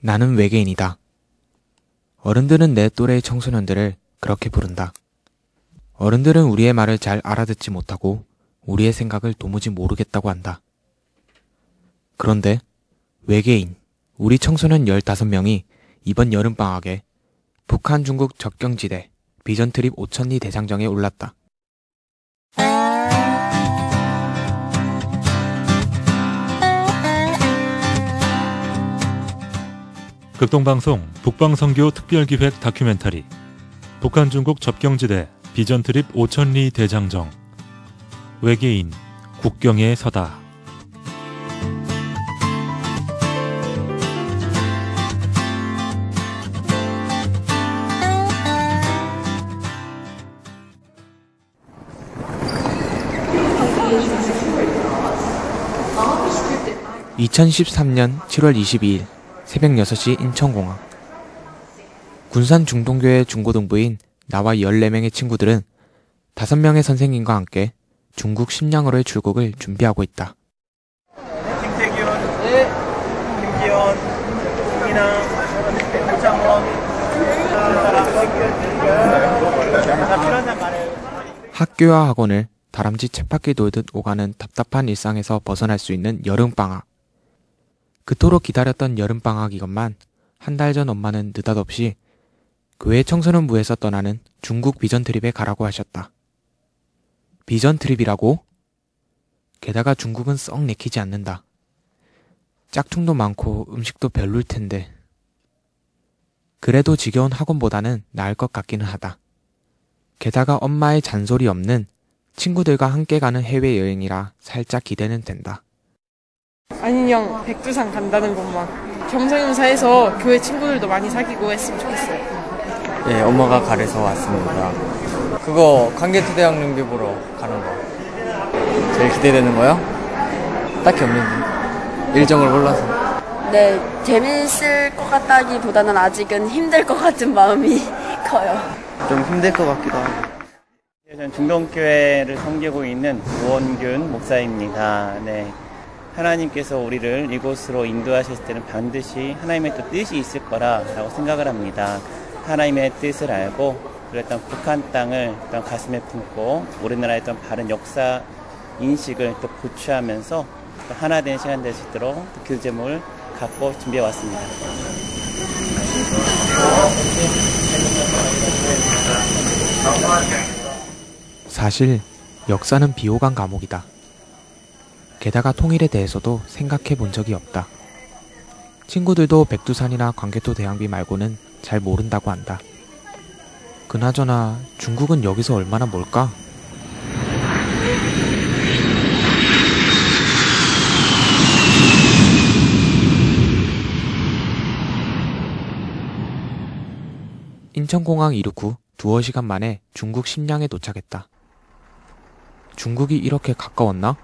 나는 외계인이다. 어른들은 내 또래의 청소년들을 그렇게 부른다. 어른들은 우리의 말을 잘 알아듣지 못하고 우리의 생각을 도무지 모르겠다고 한다. 그런데 외계인, 우리 청소년 15명이 이번 여름방학에 북한 중국 접경지대 비전트립 오천리 대장정에 올랐다. 극동방송 북방선교 특별기획 다큐멘터리 북한 중국 접경지대 비전트립 오천리 대장정 외계인 국경에 서다. (2013년 7월 22일) 새벽 6시 인천공항. 군산 중동교회 중고등부인 나와 14명의 친구들은 5명의 선생님과 함께 중국 심양으로의 출국을 준비하고 있다. 김태균, 김기현, 김이나, 박창원, 학교와 학원을 다람쥐 쳇바퀴 돌듯 오가는 답답한 일상에서 벗어날 수 있는 여름방학. 그토록 기다렸던 여름방학이건만 한 달 전 엄마는 느닷없이 교회 청소년부에서 떠나는 중국 비전트립에 가라고 하셨다. 비전트립이라고? 게다가 중국은 썩 내키지 않는다. 짝퉁도 많고 음식도 별로일 텐데. 그래도 지겨운 학원보다는 나을 것 같기는 하다. 게다가 엄마의 잔소리 없는 친구들과 함께 가는 해외여행이라 살짝 기대는 된다. 안인영 백두산 간다는 것만 겸사겸사해서 교회 친구들도 많이 사귀고 했으면 좋겠어요. 예, 엄마가 가래서 왔습니다. 그거 관계투대학릉비 보러 가는 거 제일 기대되는 거요? 딱히 없는데 일정을 몰라서. 네, 재밌을 것 같다기보다는 아직은 힘들 것 같은 마음이 커요. 좀 힘들 것 같기도 하고. 저는 중동교회를 섬기고 있는 우원균 목사입니다. 네. 하나님께서 우리를 이곳으로 인도하셨을 때는 반드시 하나님의 또 뜻이 있을 거라고 생각을 합니다. 하나님의 뜻을 알고 그랬던 북한 땅을 어떤 가슴에 품고 우리나라의 어떤 바른 역사 인식을 또 고취하면서 또 하나 된 시간 될 수 있도록 그 제목을 갖고 준비해 왔습니다. 사실 역사는 비호감 과목이다. 게다가 통일에 대해서도 생각해 본 적이 없다. 친구들도 백두산이나 광개토 대왕비 말고는 잘 모른다고 한다. 그나저나 중국은 여기서 얼마나 멀까? 인천공항 이륙 후 두어 시간 만에 중국 심양에 도착했다. 중국이 이렇게 가까웠나?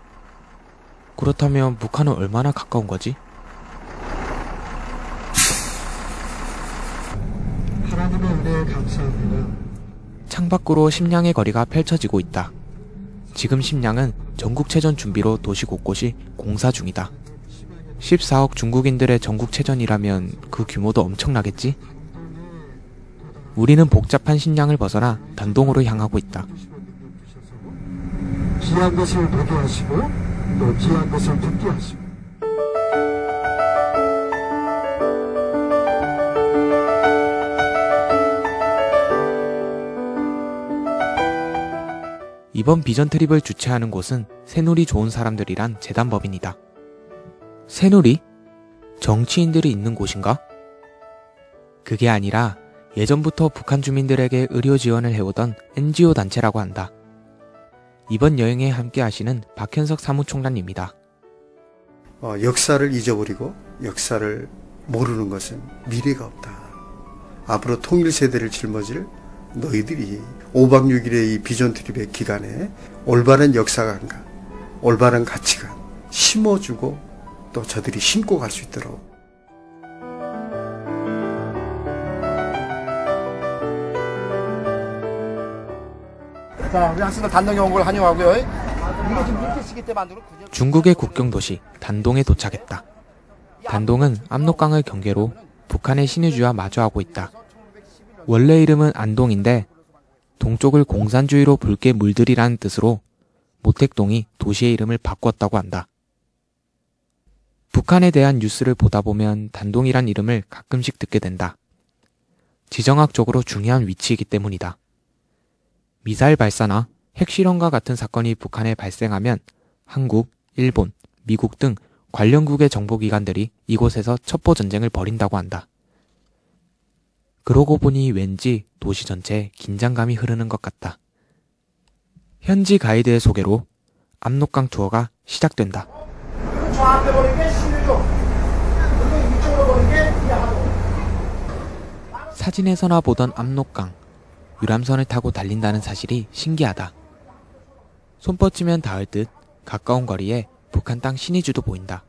그렇다면 북한은 얼마나 가까운 거지? 하나님의 은혜에 감사합니다. 창밖으로 심양의 거리가 펼쳐지고 있다. 지금 심양은 전국체전 준비로 도시 곳곳이 공사 중이다. 14억 중국인들의 전국체전이라면 그 규모도 엄청나겠지? 우리는 복잡한 심양을 벗어나 단동으로 향하고 있다. 귀한 것을 보게 하시고 또 귀한 것을 듣게 하시고. 이번 비전 트립을 주최하는 곳은 새누리 좋은 사람들이란 재단법인이다. 새누리? 정치인들이 있는 곳인가? 그게 아니라 예전부터 북한 주민들에게 의료 지원을 해오던 NGO 단체라고 한다. 이번 여행에 함께 하시는 박현석 사무총장입니다. 역사를 잊어버리고 역사를 모르는 것은 미래가 없다. 앞으로 통일 세대를 짊어질 너희들이 5박 6일의 이 비전 트립의 기간에 올바른 역사관과 올바른 가치관 심어주고 또 저들이 신고 갈 수 있도록. 자, 우리 학생들 단동에 온 걸 환영하고요. 이거 지금 이렇게 시기 때 만드는 중국의 국경도시 단동에 도착했다. 단동은 압록강을 경계로 북한의 신의주와 마주하고 있다. 원래 이름은 안동인데 동쪽을 공산주의로 붉게 물들이라는 뜻으로 모택동이 도시의 이름을 바꿨다고 한다. 북한에 대한 뉴스를 보다 보면 단동이란 이름을 가끔씩 듣게 된다. 지정학적으로 중요한 위치이기 때문이다. 미사일 발사나 핵실험과 같은 사건이 북한에 발생하면 한국, 일본, 미국 등 관련국의 정보기관들이 이곳에서 첩보전쟁을 벌인다고 한다. 그러고 보니 왠지 도시 전체에 긴장감이 흐르는 것 같다. 현지 가이드의 소개로 압록강 투어가 시작된다. 저한테 보는 게 신의주, 그리고 이쪽으로 보는 게 하도. 사진에서나 보던 압록강, 유람선을 타고 달린다는 사실이 신기하다. 손 뻗치면 닿을 듯 가까운 거리에 북한 땅 신의주도 보인다.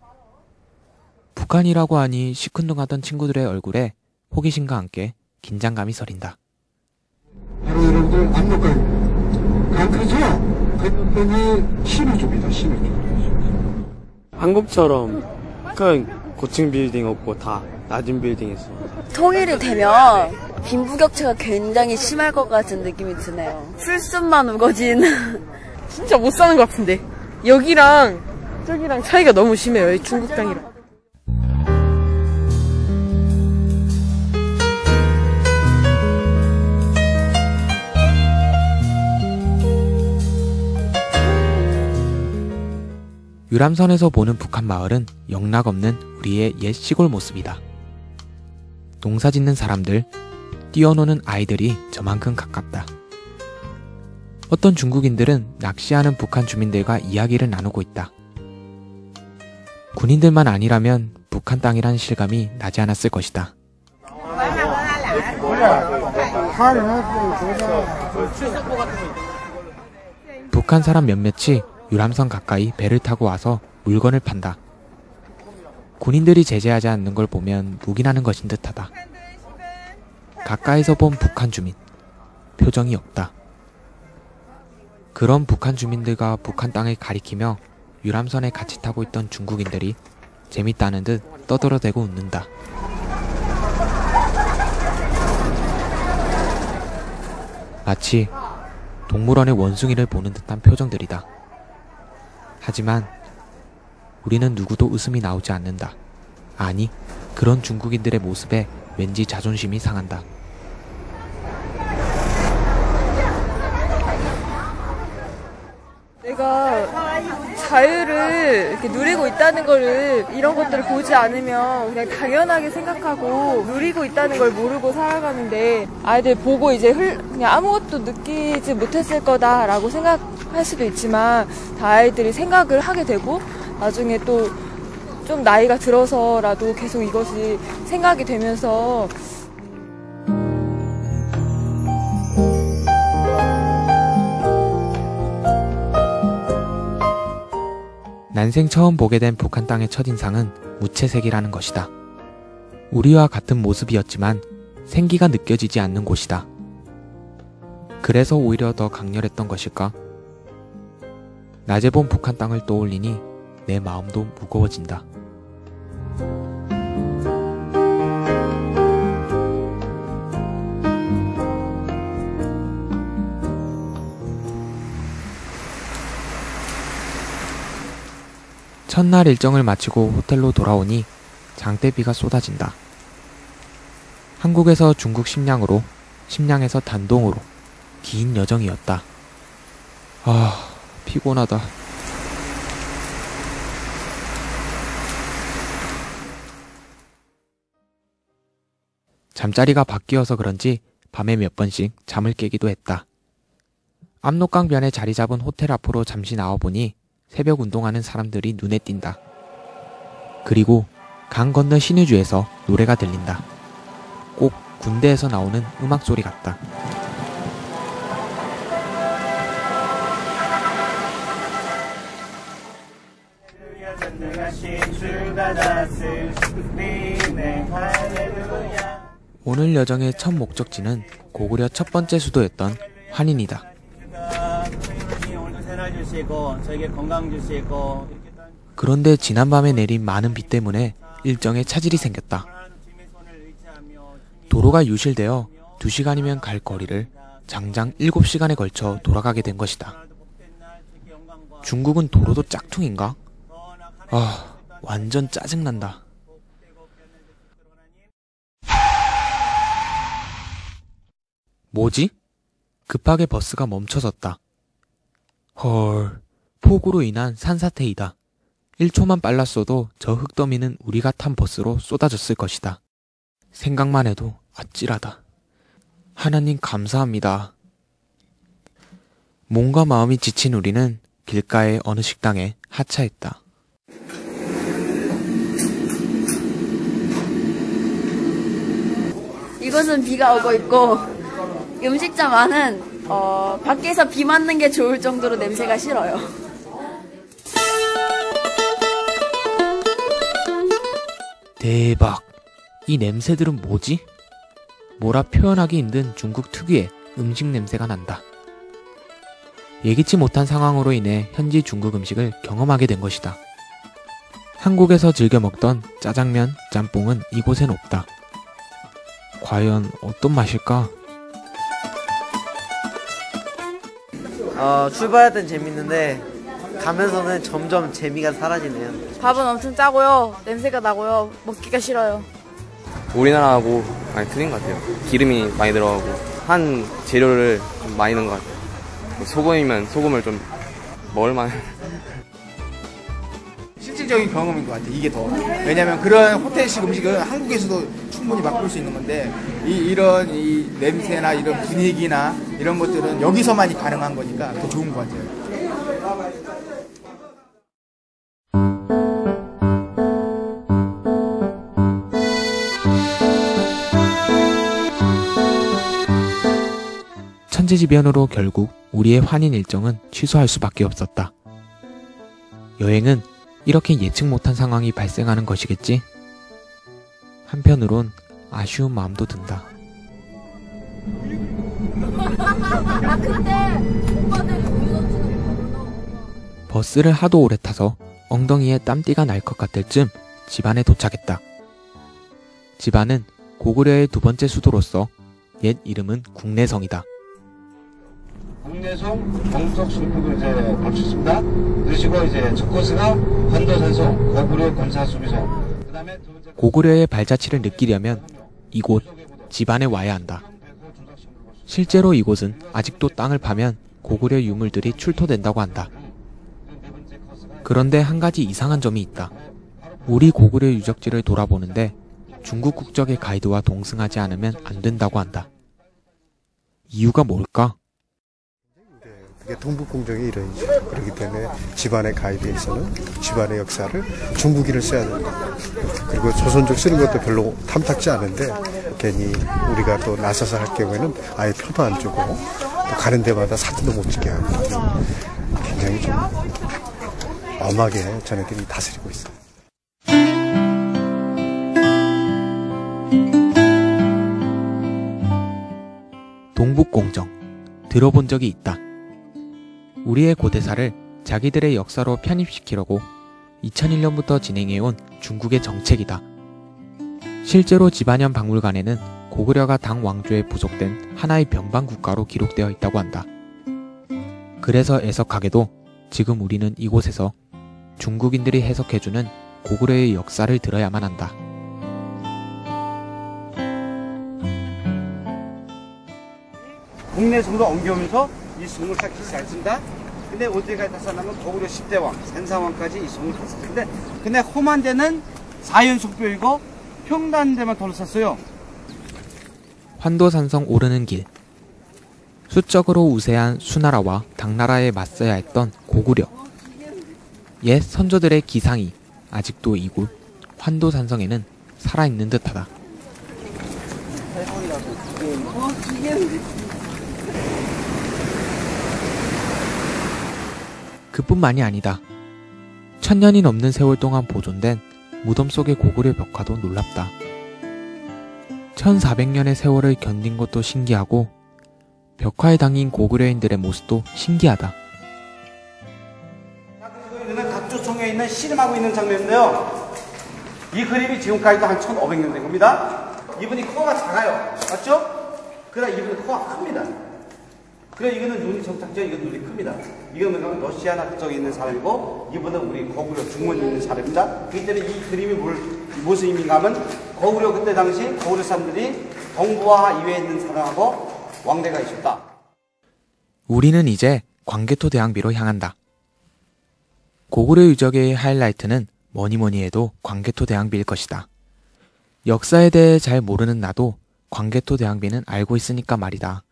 북한이라고 하니 시큰둥하던 친구들의 얼굴에 호기심과 함께 긴장감이 서린다. 바로 여러분들 압록강 크죠? 그분이 신의주입니다. 신의주. 한국처럼 큰 고층 빌딩 없고 다 낮은 빌딩 있어. 통일이 되면 빈부격차가 굉장히 심할 것 같은 느낌이 드네요. 풀숲만 우거진. 진짜 못 사는 것 같은데. 여기랑 저기랑 차이가 너무 심해요. 이 중국 땅이랑. 유람선에서 보는 북한 마을은 영락없는 우리의 옛 시골 모습이다. 농사 짓는 사람들, 뛰어노는 아이들이 저만큼 가깝다. 어떤 중국인들은 낚시하는 북한 주민들과 이야기를 나누고 있다. 군인들만 아니라면 북한 땅이란 실감이 나지 않았을 것이다. 북한 사람 몇몇이 유람선 가까이 배를 타고 와서 물건을 판다. 군인들이 제재하지 않는 걸 보면 묵인하는 것인 듯하다. 가까이서 본 북한 주민, 표정이 없다. 그런 북한 주민들과 북한 땅을 가리키며 유람선에 같이 타고 있던 중국인들이 재밌다는 듯 떠들어대고 웃는다. 마치 동물원의 원숭이를 보는 듯한 표정들이다. 하지만 우리는 누구도 웃음이 나오지 않는다. 아니, 그런 중국인들의 모습에 왠지 자존심이 상한다. 내가 자유를 이렇게 누리고 있다는 거를, 이런 것들을 보지 않으면 그냥 당연하게 생각하고 누리고 있다는 걸 모르고 살아가는데, 아이들 보고 이제 그냥 아무것도 느끼지 못했을 거다라고 생각할 수도 있지만, 다 아이들이 생각을 하게 되고 나중에 또 좀 나이가 들어서라도 계속 이것이 생각이 되면서 난생 처음 보게 된 북한 땅의 첫인상은 무채색이라는 것이다. 우리와 같은 모습이었지만 생기가 느껴지지 않는 곳이다. 그래서 오히려 더 강렬했던 것일까? 낮에 본 북한 땅을 떠올리니 내 마음도 무거워진다. 첫날 일정을 마치고 호텔로 돌아오니 장대비가 쏟아진다. 한국에서 중국 심양으로, 심양에서 단동으로 긴 여정이었다. 아, 피곤하다. 잠자리가 바뀌어서 그런지 밤에 몇 번씩 잠을 깨기도 했다. 압록강변에 자리 잡은 호텔 앞으로 잠시 나와보니 새벽 운동하는 사람들이 눈에 띈다. 그리고 강 건너 신의주에서 노래가 들린다. 꼭 군대에서 나오는 음악 소리 같다. 오늘 여정의 첫 목적지는 고구려 첫 번째 수도였던 환인이다. 그런데 지난밤에 내린 많은 비 때문에 일정에 차질이 생겼다. 도로가 유실되어 2시간이면 갈 거리를 장장 7시간에 걸쳐 돌아가게 된 것이다. 중국은 도로도 짝퉁인가? 아, 완전 짜증난다. 뭐지? 급하게 버스가 멈춰섰다. 헐, 폭우로 인한 산사태이다. 1초만 빨랐어도 저 흙더미는 우리가 탄 버스로 쏟아졌을 것이다. 생각만 해도 아찔하다. 하나님 감사합니다. 몸과 마음이 지친 우리는 길가의 어느 식당에 하차했다. 이곳은 비가 오고 있고 음식점 안은 밖에서 비 맞는 게 좋을 정도로 냄새가 싫어요. 대박! 이 냄새들은 뭐지? 뭐라 표현하기 힘든 중국 특유의 음식 냄새가 난다. 예기치 못한 상황으로 인해 현지 중국 음식을 경험하게 된 것이다. 한국에서 즐겨 먹던 짜장면, 짬뽕은 이곳엔 없다. 과연 어떤 맛일까? 출발할 땐 재밌는데 가면서는 점점 재미가 사라지네요. 밥은 엄청 짜고요. 냄새가 나고요. 먹기가 싫어요. 우리나라하고 많이 틀린 것 같아요. 기름이 많이 들어가고 한 재료를 좀 많이 넣은 것 같아요. 소금이면 소금을 좀 먹을만. 실질적인 경험인 것 같아요. 이게 더. 왜냐하면 그런 호텔식 음식은 한국에서도 충분히 맛볼 수 있는 건데 이런 이 냄새나 이런 분위기나 이런 것들은 여기서만이 가능한 거니까 더 좋은 것 같아요. 천재지변으로 결국 우리의 환인 일정은 취소할 수밖에 없었다. 여행은 이렇게 예측 못한 상황이 발생하는 것이겠지? 한편으론 아쉬운 마음도 든다. 버스를 하도 오래 타서 엉덩이에 땀띠가 날 것 같을 쯤 집안에 도착했다. 집안은 고구려의 두 번째 수도로서 옛 이름은 국내성이다. 국내성 정석 순국을 이제 갖췄습니다. 그리고 이제 첫 코스가 환도산성 고구려 권사 수비성. 그다음에 두 번째 고구려의 발자취를 느끼려면 이곳 집안에 와야 한다. 실제로 이곳은 아직도 땅을 파면 고구려 유물들이 출토된다고 한다. 그런데 한 가지 이상한 점이 있다. 우리 고구려 유적지를 돌아보는데 중국 국적의 가이드와 동승하지 않으면 안 된다고 한다. 이유가 뭘까? 동북공정의 일원이죠. 그렇기 때문에 집안의 가이드에서는 집안의 역사를 중국인을 써야 된다. 그리고 조선족 쓰는 것도 별로 탐탁지 않은데 괜히 우리가 또 나서서 할 경우에는 아예 표도 안 주고 또 가는 데마다 사진도 못 찍게 하고 굉장히 좀 엄하게 자네들이 다스리고 있어요. 동북공정 들어본 적이 있다. 우리의 고대사를 자기들의 역사로 편입시키려고 2001년부터 진행해온 중국의 정책이다. 실제로 집안현 박물관에는 고구려가 당 왕조에 부속된 하나의 변방 국가로 기록되어 있다고 한다. 그래서 애석하게도 지금 우리는 이곳에서 중국인들이 해석해주는 고구려의 역사를 들어야만 한다. 국내성도 옮겨오면서 이 성을 쌓기 시작했습니다. 근데 어디까지 탔었냐면 고구려 10대왕, 산상왕까지 이 성을 탔었는데 근데 험한 데는 사연속교이고 평단 데만 둘러쌌어요. 환도산성 오르는 길. 수적으로 우세한 수나라와 당나라에 맞서야 했던 고구려. 옛 선조들의 기상이 아직도 이곳 환도산성에는 살아있는 듯하다. 그뿐만이 아니다. 1000년이 넘는 세월 동안 보존된 무덤 속의 고구려 벽화도 놀랍다. 1400년의 세월을 견딘 것도 신기하고 벽화에 담긴 고구려인들의 모습도 신기하다. 여기는 각조청에 있는 씨름하고 있는 장면인데요. 이 그림이 지금까지도 한 1500년 된 겁니다. 이분이 코가 작아요. 맞죠? 그러나 이분이 코가 큽니다. 그래 이거는 눈이 정착죠. 이건 눈이 큽니다. 이거는 러시아나 그쪽에 있는 사람이고 이분은 우리 고구려 중원에 있는 사람입니다. 그렇기 때문에 이 그림이 무슨 의미인가 하면 고구려 그때 당시 고구려 사람들이 동부와 이외에 있는 사람하고 왕래가 있었다. 우리는 이제 광개토 대왕비로 향한다. 고구려 유적의 하이라이트는 뭐니뭐니 해도 광개토 대왕비일 것이다. 역사에 대해 잘 모르는 나도 광개토 대왕비는 알고 있으니까 말이다.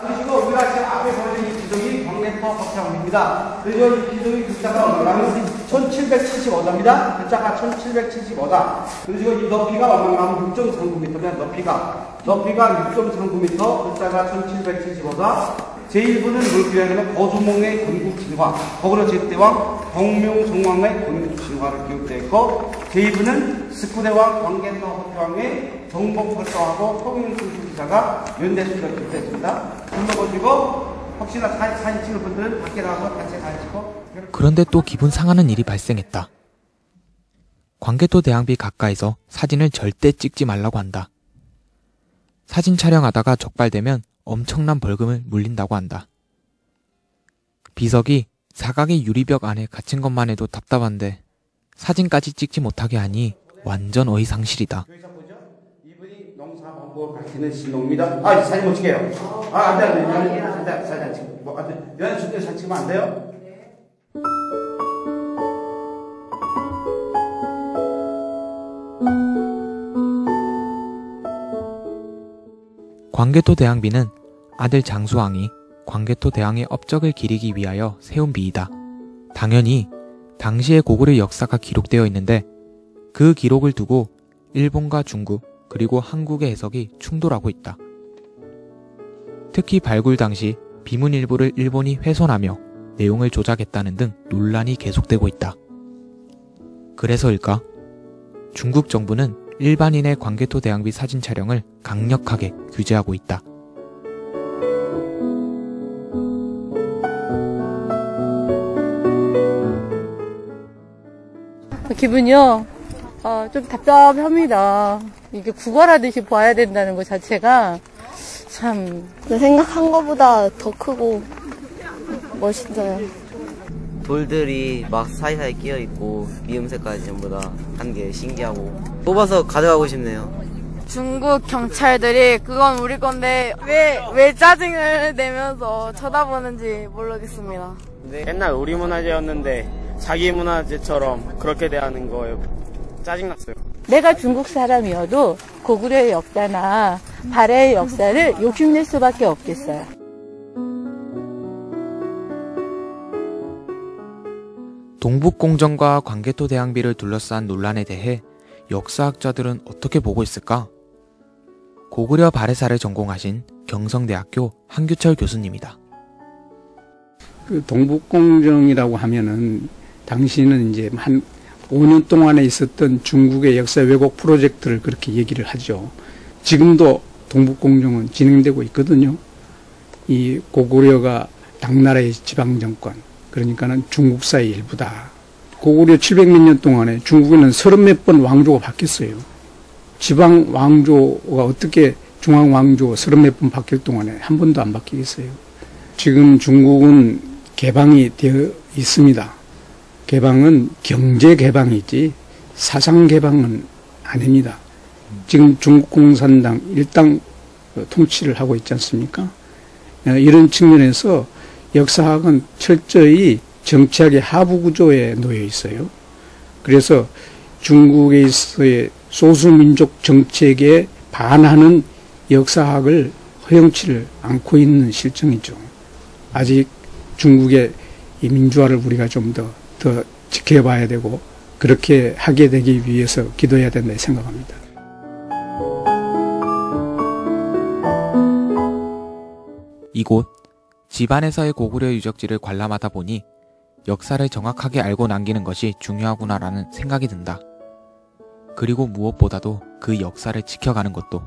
그리고 우리가 지금 앞에 보여준 이 기둥이 광개토 박차원입니다. 그리고 이 기둥의 글자가 얼마나 1775자입니다. 글자가 1775자. 그리고 이 높이가 얼마나 6.39m면 높이가 6.39m, 글자가 1775자. 제1부는 뭘 기록하냐면 거주몽의 건국진화, 고구려 제때왕 동명종왕의 건국진화를 기록되어 있고, 제2부는 스쿠대왕 광개토 호태왕의 정복설정하고 통일군주기사가 연대수로 기록되어 있습니다. 불러보시고 혹시나 사진 찍을 분들은 밖에 나가서 단체 사진 찍고. 그런데 또 기분 상하는 일이 발생했다. 광개토 대왕비 가까이서 사진을 절대 찍지 말라고 한다. 사진 촬영하다가 적발되면 엄청난 벌금을 물린다고 한다. 비석이 사각의 유리벽 안에 갇힌 것만 해도 답답한데 사진까지 찍지 못하게 하니 완전 어이상실이다. 이분이 농사범부를 밝히는 신동입니다. 아, 사진 못 찍게요. 안 돼. 사진 안 찍고. 안 돼. 연애 준비 사진 찍으면 안 돼요? 광개토 대왕비는 아들 장수왕이 광개토 대왕의 업적을 기리기 위하여 세운 비이다. 당연히 당시의 고구려 역사가 기록되어 있는데 그 기록을 두고 일본과 중국 그리고 한국의 해석이 충돌하고 있다. 특히 발굴 당시 비문 일부를 일본이 훼손하며 내용을 조작했다는 등 논란이 계속되고 있다. 그래서일까? 중국 정부는 일반인의 광개토 대왕비 사진 촬영을 강력하게 규제하고 있다. 기분이요? 좀 답답합니다. 이게 구걸하듯이 봐야 된다는 것 자체가 참 생각한 것보다 더 크고 멋있어요. 돌들이 막 사이사이 끼어있고 미음새까지 전부 다 한 게 신기하고 뽑아서 가져가고 싶네요. 중국 경찰들이 그건 우리 건데 왜 짜증을 내면서 쳐다보는지 모르겠습니다. 옛날 우리 문화재였는데 자기 문화재처럼 그렇게 대하는 거예요. 짜증났어요. 내가 중국 사람이어도 고구려의 역사나 발해의 역사를 욕심낼 수밖에 없겠어요. 동북공정과 광개토 대왕비를 둘러싼 논란에 대해 역사학자들은 어떻게 보고 있을까? 고구려 발해사를 전공하신 경성대학교 한규철 교수님이다. 그 동북공정이라고 하면은 당시는 이제 한 5년 동안에 있었던 중국의 역사 왜곡 프로젝트를 그렇게 얘기를 하죠. 지금도 동북공정은 진행되고 있거든요. 이 고구려가 당나라의 지방정권, 그러니까는 중국사의 일부다. 고구려 700몇 년 동안에 중국에는 30몇 번 왕조가 바뀌었어요. 지방 왕조가 어떻게 중앙 왕조 30몇 번 바뀔 동안에 한 번도 안 바뀌겠어요. 지금 중국은 개방이 되어 있습니다. 개방은 경제 개방이지 사상 개방은 아닙니다. 지금 중국 공산당 일당 통치를 하고 있지 않습니까? 이런 측면에서 역사학은 철저히 정치학의 하부 구조에 놓여 있어요. 그래서 중국에서의 소수민족 정책에 반하는 역사학을 허용치를 않고 있는 실정이죠. 아직 중국의 이 민주화를 우리가 좀 더 지켜봐야 되고 그렇게 하게 되기 위해서 기도해야 된다 생각합니다. 이곳 집안에서의 고구려 유적지를 관람하다 보니 역사를 정확하게 알고 남기는 것이 중요하구나라는 생각이 든다. 그리고 무엇보다도 그 역사를 지켜가는 것도.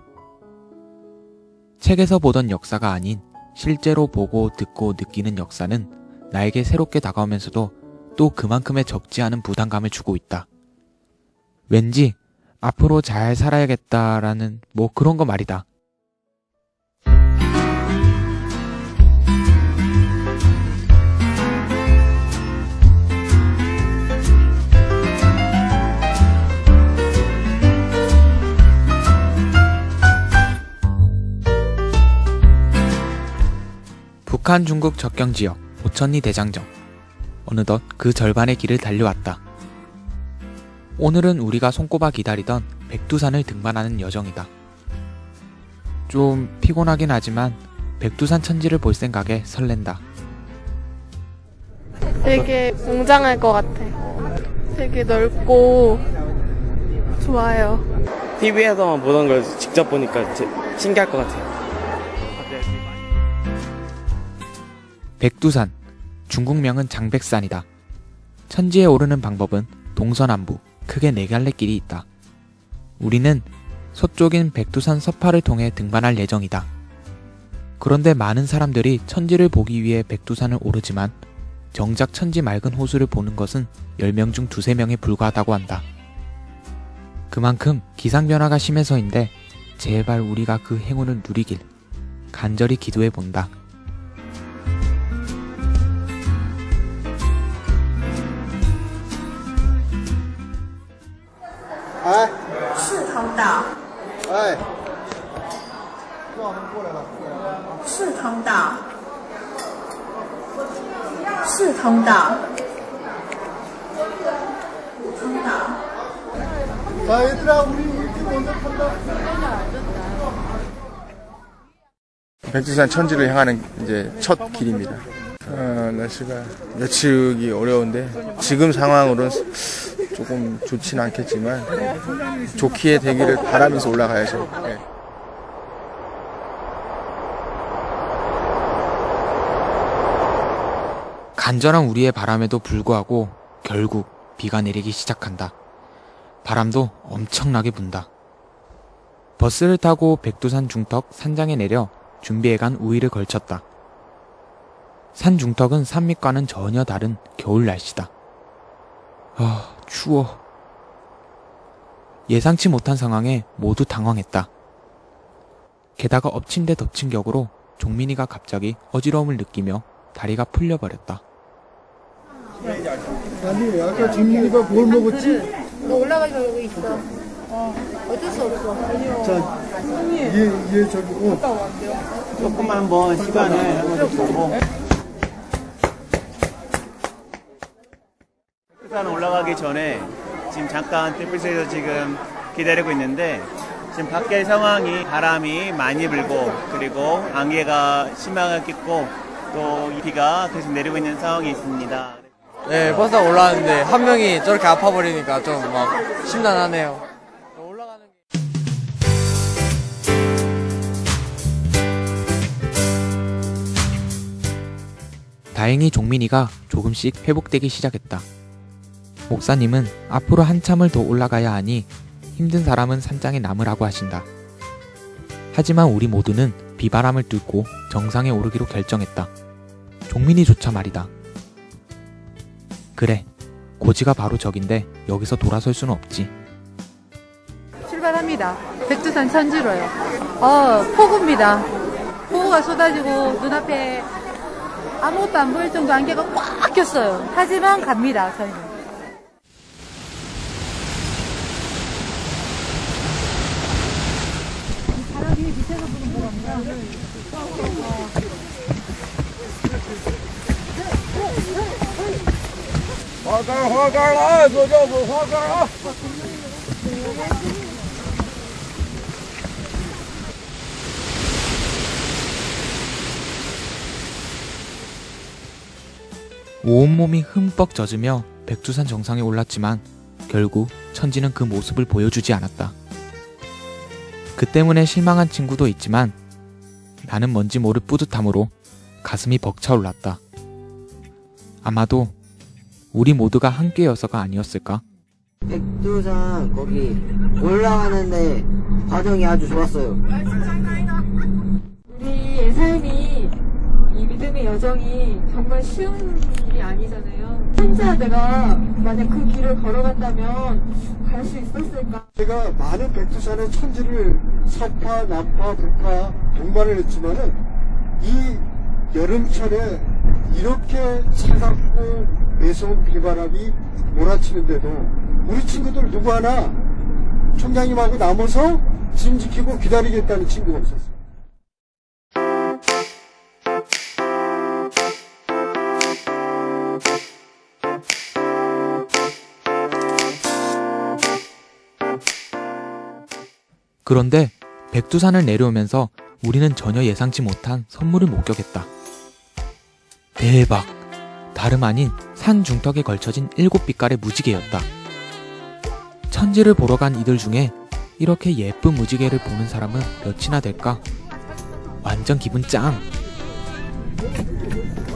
책에서 보던 역사가 아닌 실제로 보고 듣고 느끼는 역사는 나에게 새롭게 다가오면서도 또 그만큼의 적지 않은 부담감을 주고 있다. 왠지 앞으로 잘 살아야겠다라는 뭐 그런 거 말이다. 북한 중국 접경지역 오천리 대장정. 어느덧 그 절반의 길을 달려왔다. 오늘은 우리가 손꼽아 기다리던 백두산을 등반하는 여정이다. 좀 피곤하긴 하지만 백두산 천지를 볼 생각에 설렌다. 되게 웅장할 것 같아. 되게 넓고 좋아요. TV에서만 보던 걸 직접 보니까 신기할 것 같아요. 백두산, 중국명은 장백산이다. 천지에 오르는 방법은 동서남북 크게 4갈래 길이 있다. 우리는 서쪽인 백두산 서파를 통해 등반할 예정이다. 그런데 많은 사람들이 천지를 보기 위해 백두산을 오르지만 정작 천지 맑은 호수를 보는 것은 10명 중 2~3명에 불과하다고 한다. 그만큼 기상변화가 심해서인데 제발 우리가 그 행운을 누리길 간절히 기도해본다. 赤塘岛。哎，多少人过来了？赤塘岛。赤塘岛。赤塘岛。 자, 얘들아, 우리 일찍 먼저 탄다. 백두산 천지를 향하는 이제 첫 길입니다. 날씨가 예측이 어려운데 지금 상황으로는 조금 좋지는 않겠지만 좋기에 되기를 바라면서 올라가야죠. 네. 간절한 우리의 바람에도 불구하고 결국 비가 내리기 시작한다. 바람도 엄청나게 분다. 버스를 타고 백두산 중턱 산장에 내려 준비해간 우위를 걸쳤다. 산 중턱은 산 밑과는 전혀 다른 겨울 날씨다. 추워. 예상치 못한 상황에 모두 당황했다. 게다가 엎친 데 덮친 격으로 종민이가 갑자기 어지러움을 느끼며 다리가 풀려버렸다. 아니, 아까 종민이가 뭘 먹었지? 너 올라가서 여기 있어. 어쩔 수 없어. 자, 얘 저기, 조금만 한번 시간을 한번 보고. 백두산 올라가기 전에 지금 잠깐 뜰빛에서 지금 기다리고 있는데 지금 밖의 상황이 바람이 많이 불고 그리고 안개가 심하게 꼈고 또 비가 계속 내리고 있는 상황이 있습니다. 네, 버스 타고 올라왔는데 한 명이 저렇게 아파버리니까 좀 막 심란하네요. 다행히 종민이가 조금씩 회복되기 시작했다. 목사님은 앞으로 한참을 더 올라가야 하니 힘든 사람은 산장에 남으라고 하신다. 하지만 우리 모두는 비바람을 뚫고 정상에 오르기로 결정했다. 종민이조차 말이다. 그래, 고지가 바로 저긴데 여기서 돌아설 수는 없지. 출발합니다. 백두산 천지로요. 폭우입니다. 폭우가 쏟아지고 눈앞에 아무것도 안 보일 정도 안개가 꽉 꼈어요. 하지만 갑니다, 저희는. 바람이 밑에서 부는 거랍니다. 화杆了，左教主花杆啊！ 온몸이 흠뻑 젖으며 백두산 정상에 올랐지만 결국 천지는 그 모습을 보여주지 않았다. 그 때문에 실망한 친구도 있지만 나는 뭔지 모를 뿌듯함으로 가슴이 벅차올랐다. 아마도 우리 모두가 함께여서가 아니었을까? 백두산 거기 올라가는데 과정이 아주 좋았어요. 우리의 삶이 이 믿음의 여정이 정말 쉬운 일이 아니잖아요. 혼자 내가 만약 그 길을 걸어간다면 갈 수 있었을까? 제가 많은 백두산의 천지를 서파, 남파, 북파 동반을 했지만은 이 여름철에 이렇게 차갑고 매서운 비바람이 몰아치는데도 우리 친구들 누구 하나 총장님하고 남아서 짐 지키고 기다리겠다는 친구가 없었어요. 그런데 백두산을 내려오면서 우리는 전혀 예상치 못한 선물을 목격했다. 대박! 다름 아닌 산 중턱에 걸쳐진 7빛깔의 무지개였다. 천지를 보러 간 이들 중에 이렇게 예쁜 무지개를 보는 사람은 몇이나 될까? 완전 기분 짱!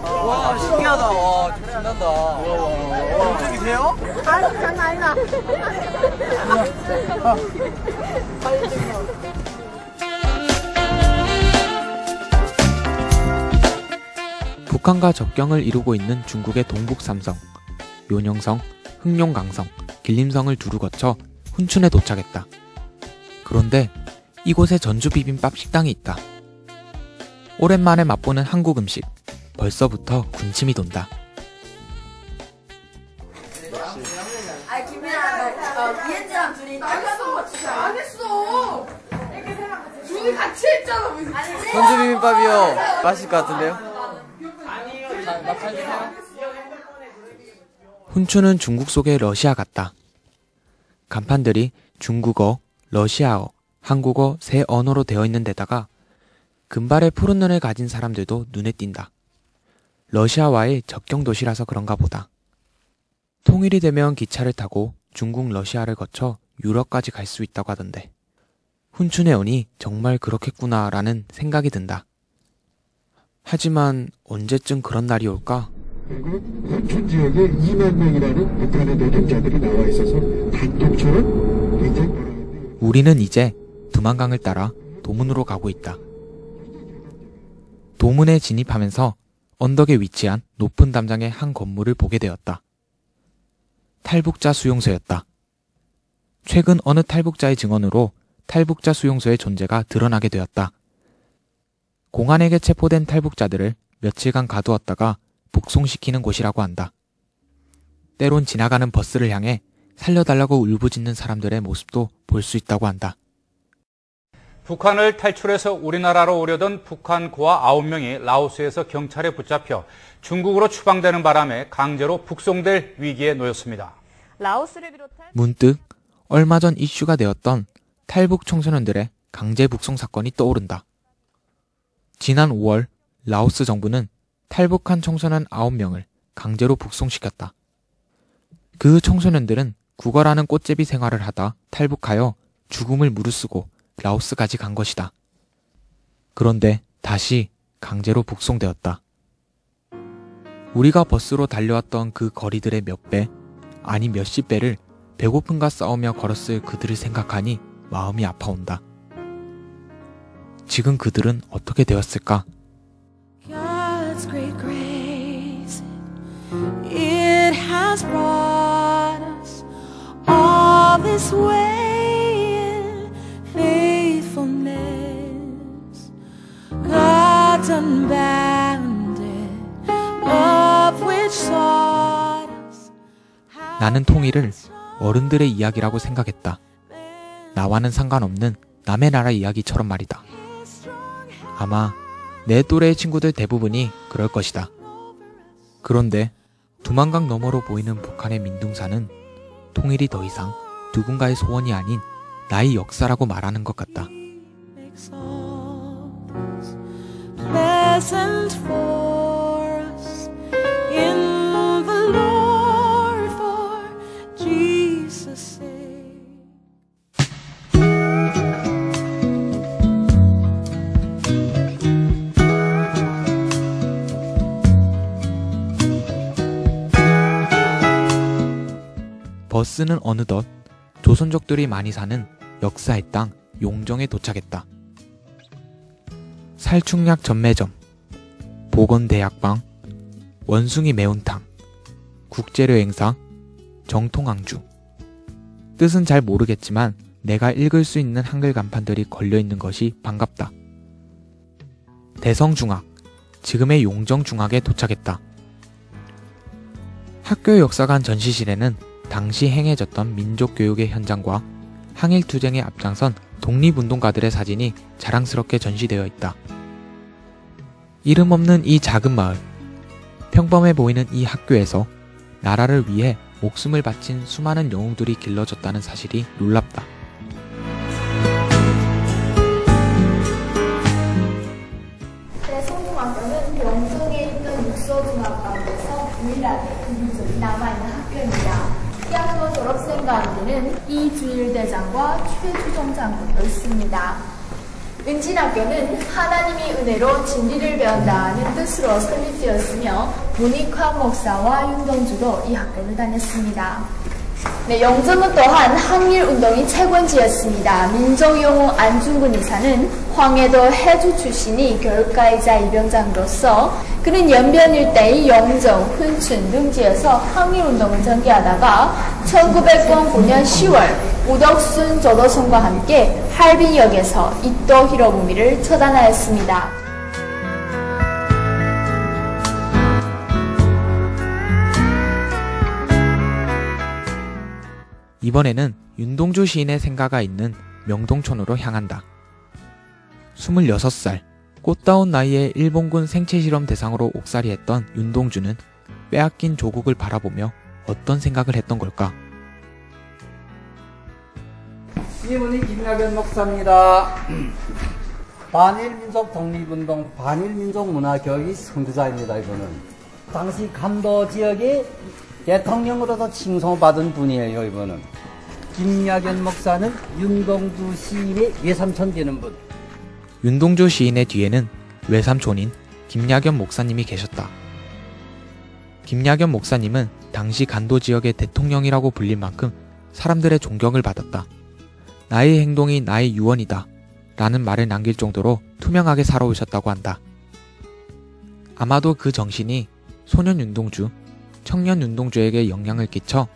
와, 신기하다. 와, 신난다. 움직이세요? 아, 장난 아니다. 북한과 접경을 이루고 있는 중국의 동북삼성, 요녕성, 흑룡강성, 길림성을 두루 거쳐 훈춘에 도착했다. 그런데 이곳에 전주 비빔밥 식당이 있다. 오랜만에 맛보는 한국 음식, 벌써부터 군침이 돈다. 아, 김민아, 이혜지랑 둘이 안 했어. 둘이 같이 했잖아. 전주 비빔밥이요. 맛있을 것 같은데요? 훈춘은 중국 속의 러시아 같다. 간판들이 중국어, 러시아어, 한국어 세 언어로 되어 있는 데다가 금발의 푸른 눈을 가진 사람들도 눈에 띈다. 러시아와의 접경 도시라서 그런가 보다. 통일이 되면 기차를 타고 중국 러시아를 거쳐 유럽까지 갈 수 있다고 하던데 훈춘에 오니 정말 그렇겠구나라는 생각이 든다. 하지만 언제쯤 그런 날이 올까? 그리고 훈춘 지역에 2만 명이라는 북한의 노동자들이 나와 있어서 단독처럼 굉장히 뭐라는데 우리는 이제 두만강을 따라 도문으로 가고 있다. 도문에 진입하면서 언덕에 위치한 높은 담장의 한 건물을 보게 되었다. 탈북자 수용소였다. 최근 어느 탈북자의 증언으로 탈북자 수용소의 존재가 드러나게 되었다. 공안에게 체포된 탈북자들을 며칠간 가두었다가 북송시키는 곳이라고 한다. 때론 지나가는 버스를 향해 살려달라고 울부짖는 사람들의 모습도 볼 수 있다고 한다. 북한을 탈출해서 우리나라로 오려던 북한 고아 9명이 라오스에서 경찰에 붙잡혀 중국으로 추방되는 바람에 강제로 북송될 위기에 놓였습니다. 라오스를 비롯한 문득 얼마 전 이슈가 되었던 탈북 청소년들의 강제 북송 사건이 떠오른다. 지난 5월 라오스 정부는 탈북한 청소년 9명을 강제로 북송시켰다. 그 청소년들은 국어라는 꽃제비 생활을 하다 탈북하여 죽음을 무릅쓰고 라오스까지 간 것이다. 그런데 다시 강제로 북송되었다. 우리가 버스로 달려왔던 그 거리들의 몇 배, 아니 몇십 배를 배고픔과 싸우며 걸었을 그들을 생각하니 마음이 아파온다. 지금 그들은 어떻게 되었을까? God's great grace, it has brought us all this way in faithfulness. God's unbounded love which sought us. 나는 통일을 어른들의 이야기라고 생각했다. 나와는 상관없는 남의 나라 이야기처럼 말이다. 아마 내 또래의 친구들 대부분이 그럴 것이다. 그런데 두만강 너머로 보이는 북한의 민둥산은 통일이 더 이상 누군가의 소원이 아닌 나의 역사라고 말하는 것 같다. Pleasant for us in the Lord, for Jesus' sake. 버스는 어느덧 조선족들이 많이 사는 역사의 땅 용정에 도착했다. 살충약 전매점, 보건대약방, 원숭이 매운탕, 국제료 행사, 정통앙주. 뜻은 잘 모르겠지만 내가 읽을 수 있는 한글 간판들이 걸려있는 것이 반갑다. 대성중학, 지금의 용정중학에 도착했다. 학교 역사관 전시실에는 당시 행해졌던 민족교육의 현장과 항일투쟁에 앞장선 독립운동가들의 사진이 자랑스럽게 전시되어 있다. 이름 없는 이 작은 마을, 평범해 보이는 이 학교에서 나라를 위해 목숨을 바친 수많은 영웅들이 길러졌다는 사실이 놀랍다. 대성중학교는 영성에 있던 육소중학 가운데서 유일하게 기술이 남아있는 학교입니다. 대학교 졸업생 가운데는 이주일 대장과 최주정 장군도 있습니다. 은진학교는 하나님의 은혜로 진리를 배운다는 뜻으로 설립되었으며 문익환 목사와 윤동주도 이 학교를 다녔습니다. 네, 영정은 또한 항일운동이 최권지였습니다. 민족영웅 안중근 이사는 황해도 해주 출신이 교육가이자 입영장으로서 그는 연변 일대의 영정, 훈춘 등지에서 항일운동을 전개하다가 1909년 10월 우덕순 조도성과 함께 할빈역에서 이토 히로부미를 처단하였습니다. 이번에는 윤동주 시인의 생가가 있는 명동촌으로 향한다. 26살, 꽃다운 나이에 일본군 생체실험 대상으로 옥살이했던 윤동주는 빼앗긴 조국을 바라보며 어떤 생각을 했던 걸까? 이분이 김야견 목사입니다. 반일민족 독립운동, 반일민족 문화교육의 선두자입니다. 이분은 당시 간도 지역의 대통령으로도 칭송받은 분이에요. 이분은 김야견 목사는 윤동주 시인의 외삼촌 되는 분. 윤동주 시인의 뒤에는 외삼촌인 김야견 목사님이 계셨다. 김야견 목사님은 당시 간도 지역의 대통령이라고 불릴 만큼 사람들의 존경을 받았다. 나의 행동이 나의 유언이다 라는 말을 남길 정도로 투명하게 살아오셨다고 한다. 아마도 그 정신이 소년 윤동주, 청년 윤동주에게 영향을 끼쳐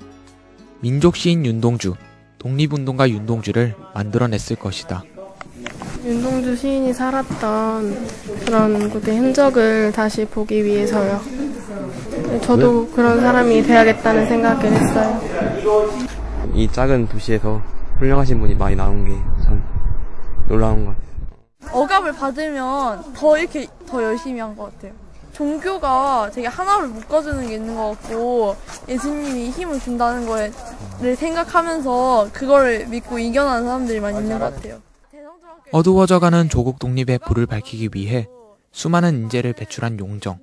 민족시인 윤동주, 독립운동가 윤동주를 만들어냈을 것이다. 윤동주 시인이 살았던 그런 곳의 흔적을 다시 보기 위해서요. 저도 그런 사람이 돼야겠다는 생각을 했어요. 이 작은 도시에서 훌륭하신 분이 많이 나온 게 참 놀라운 것 같아요. 억압을 받으면 더 열심히 한 것 같아요. 종교가 되게 하나를 묶어주는 게 있는 것 같고 예수님이 힘을 준다는 거를 생각하면서 그거를 믿고 이겨나는 사람들이 많이 있는 것 같아요. 어두워져가는 조국 독립의 불을 밝히기 위해 수많은 인재를 배출한 용정.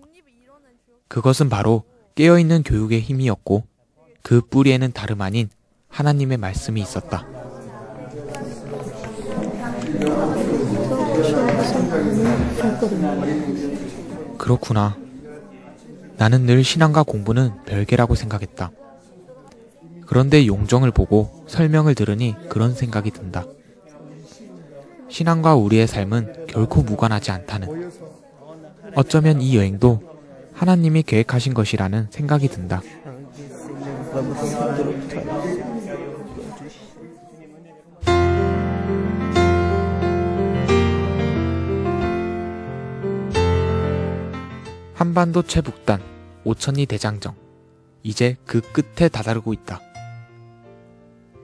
그것은 바로 깨어있는 교육의 힘이었고 그 뿌리에는 다름 아닌 하나님의 말씀이 있었다. 그렇구나. 나는 늘 신앙과 공부는 별개라고 생각했다. 그런데 용정을 보고 설명을 들으니 그런 생각이 든다. 신앙과 우리의 삶은 결코 무관하지 않다는. 어쩌면 이 여행도 하나님이 계획하신 것이라는 생각이 든다. 한반도 최북단, 오천리 대장정. 이제 그 끝에 다다르고 있다.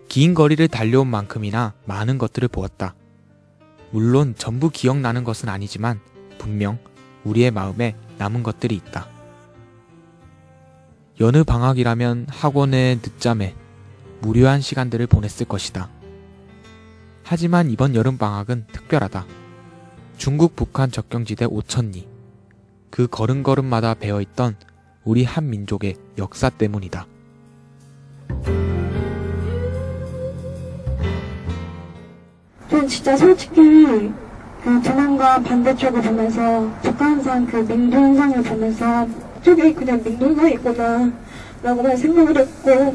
긴 거리를 달려온 만큼이나 많은 것들을 보았다. 물론 전부 기억나는 것은 아니지만 분명 우리의 마음에 남은 것들이 있다. 여느 방학이라면 학원에 늦잠에 무료한 시간들을 보냈을 것이다. 하지만 이번 여름방학은 특별하다. 중국 북한 접경지대 오천리. 그 걸음걸음마다 배어있던 우리 한 민족의 역사 때문이다. 전 진짜 솔직히 그 북한과 반대쪽을 보면서 북한산 그 민도 현상을 보면서 저기 그냥 민도사이구나 라고만 생각을 했고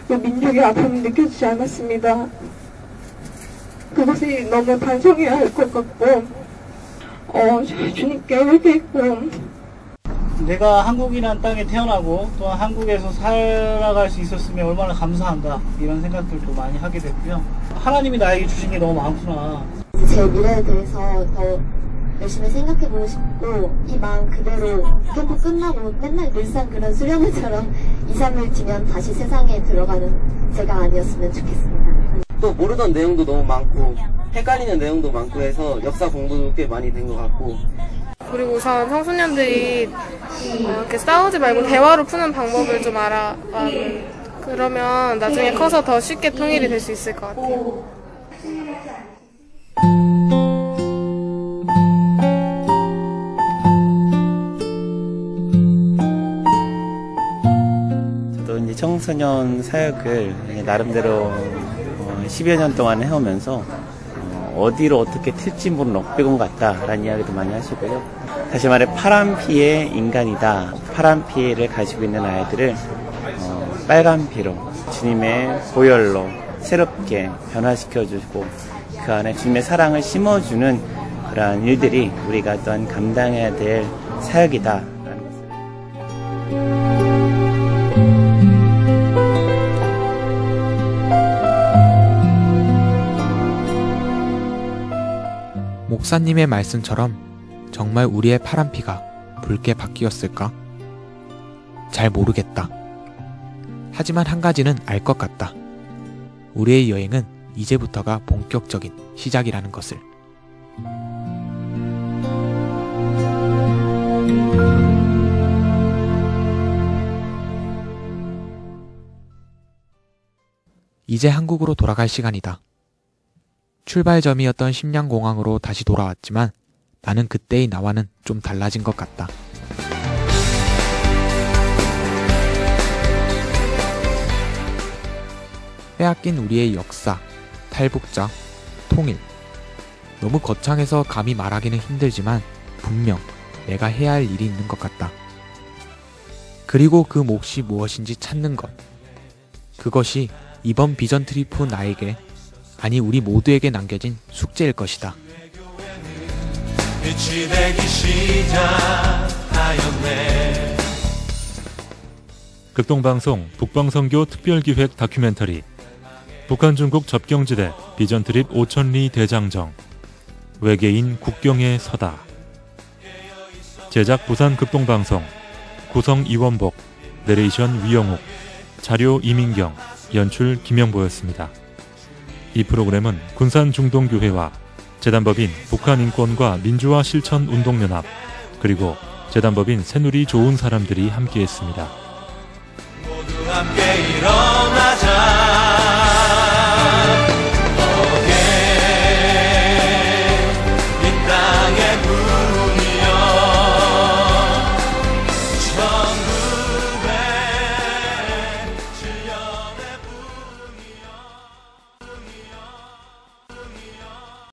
그 민족의 아픔이 느껴지지 않았습니다. 그것이 너무 반성해야 할 것 같고 주님께 회개했고 내가 한국이라는 땅에 태어나고 또한 한국에서 살아갈 수 있었으면 얼마나 감사한가 이런 생각들도 많이 하게 됐고요. 하나님이 나에게 주신 게 너무 많구나. 제 미래에 대해서 더 열심히 생각해보고 싶고 이 마음 그대로 캠프 끝나고 맨날 늘상 그런 수련회처럼 2, 3일 뒤면 다시 세상에 들어가는 제가 아니었으면 좋겠습니다. 또 모르던 내용도 너무 많고 헷갈리는 내용도 많고 해서 역사 공부도 꽤 많이 된 것 같고 그리고 우선 청소년들이 이렇게 싸우지 말고 대화로 푸는 방법을 좀 알아가는 그러면 나중에 커서 더 쉽게 통일이 될 수 있을 것 같아요. 저도 이제 청소년 사역을 나름대로 10여 년 동안 해오면서 어디로 어떻게 튈지 모르는 럭비공 같다라는 이야기도 많이 하시고요. 다시 말해 파란피의 인간이다. 파란피를 가지고 있는 아이들을 빨간피로 주님의 보혈로 새롭게 변화시켜주고 그 안에 주님의 사랑을 심어주는 그러한 일들이 우리가 또한 감당해야 될 사역이다. 목사님의 말씀처럼 정말 우리의 파란피가 붉게 바뀌었을까? 잘 모르겠다. 하지만 한 가지는 알 것 같다. 우리의 여행은 이제부터가 본격적인 시작이라는 것을. 이제 한국으로 돌아갈 시간이다. 출발점이었던 심양공항으로 다시 돌아왔지만 나는 그때의 나와는 좀 달라진 것 같다. 빼앗긴 우리의 역사, 탈북자, 통일. 너무 거창해서 감히 말하기는 힘들지만 분명 내가 해야 할 일이 있는 것 같다. 그리고 그 몫이 무엇인지 찾는 것. 그것이 이번 비전 트립 후 나에게 아니 우리 모두에게 남겨진 숙제일 것이다. 빛이 되기 시작하였네. 극동방송 북방선교 특별기획 다큐멘터리 북한 중국 접경지대 비전 트립 5000리 대장정 외계인 국경에 서다. 제작 부산 극동방송, 구성 이원복, 내레이션 위영욱, 자료 이민경, 연출 김영보였습니다. 이 프로그램은 군산중동교회와 재단법인 북한인권과 민주화실천운동연합 그리고 재단법인 새누리 좋은 사람들이 함께했습니다. 모두 함께 일어나